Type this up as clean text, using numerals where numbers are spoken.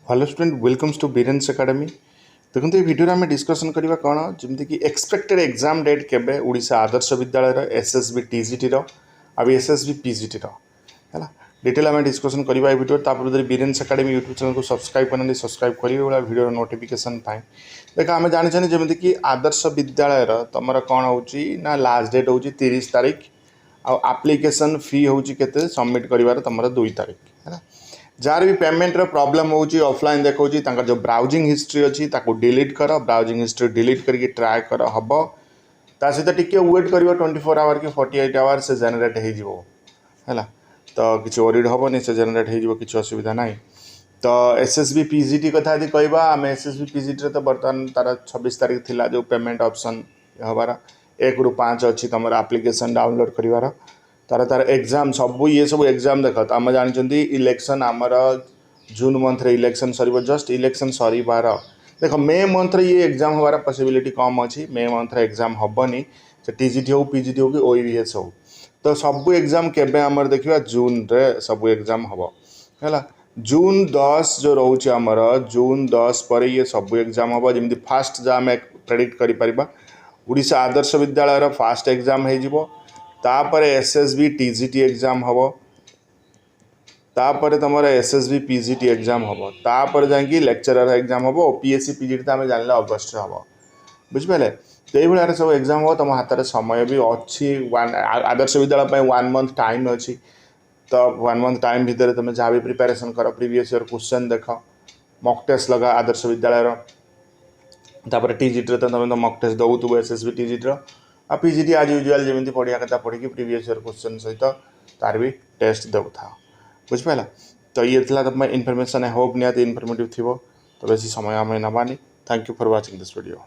Hello student welcomes to Biren's academy. देखो ये video आम डिस्कसन करवा कौन जमीक एक्सपेक्टेड एग्जाम डेट केबे ओडिशा आदर्श विद्यालय एसएसबी टीजीटी आउ एसएसबी पीजीटी है डिटेल आम डिस्कसन करवा वीडियो तापर बीरेन्स एकेडमी यूट्यूब चैनल को सब्सक्राइब करना सब्सक्राइब करेंगे वीडियो नोटिफिकेशन पाए। देख आम जानी जमीक आदर्श विद्यालय तुम कौन हो लास्ट डेट हूँ 30 तारीख आप्लिकेसन फी हूँ के सबमिट कर तुम 2 तारीख है। जार भी पेमेंट प्रॉब्लम होची ऑफलाइन देखो जो ब्राउजिंग हिस्ट्री अच्छी डिलीट कर ब्राउजिंग हिस्ट्री डिलीट करके ट्राए कर हम ता सहित टिके वेट कर 24 आवर कि 48 आवर से जेनेट है तो किसी ओरिड हेनी से जेनेट हो कि असुविधा ना। तो एसएसबी पीजीटी कथा यदि कहवा आम एसएसबी पीजीटी तो बर्तमान तार 26 तारीख थिला जो पेमेंट ऑप्शन हबार 1 ରୁ 5 अच्छी तुम आप्लिकेसन डाउनलोड कर तार एग्जाम सब ये सब एग्जाम देख तो आम जानते इलेक्शन आमर जून मंथ रे election sir just election sir देख मे मंथ रे ये एग्जाम हबार पॉसिबिलिटी कम अच्छी मे मंथ रे एग्जाम हेनी से टीजीटी हो पीजीटी हो कि ओईवीएस हो तो सब एग्जाम केबे आमर देखा जून रे सब एग्जाम हम है जून 10 जो रोचे आमर जून 10 पर ये सब एग्जाम हम जमी फास्ट जहाँ आम प्रेडिक्ट कर ओडिशा आदर्श विद्यालय फास्ट एग्जाम हो तापर एसएसबी टीजीटी एग्जाम हम तापर तुम एसएसबी पीजीटी एग्जाम हम तापर जाकि लेक्चरर एग्जाम हम ओपीएससी पीजीटी तो आम जान अगस्ट हम बुझिपारे तो ये सब एग्जाम हो तुम हाथ में समय भी अच्छी आदर्श विद्यालय 1 मंथ टाइम अच्छी तो 1 मंथ टाइम भितर तुम जहाँ भी प्रिपेरेसन कर प्रीवियस ईयर क्वेश्चन देख मॉक टेस्ट लगा आदर्श विद्यालय तापर टीजीटी तो तुम मॉक टेस्ट दौथु एसएसबी टीजीटी आ पीजीटी आज यूजुआल जमी पढ़िया कथा पढ़ी प्रीवियस ईयर क्वेश्चन सहित तार भी टेस्ट देव था बुझिपारा। तो ये तुम इनफर्मेशन होप निहाती इनफर्मेटिव थी तो बेसी समय आम नबानी। Thank you for watching this video.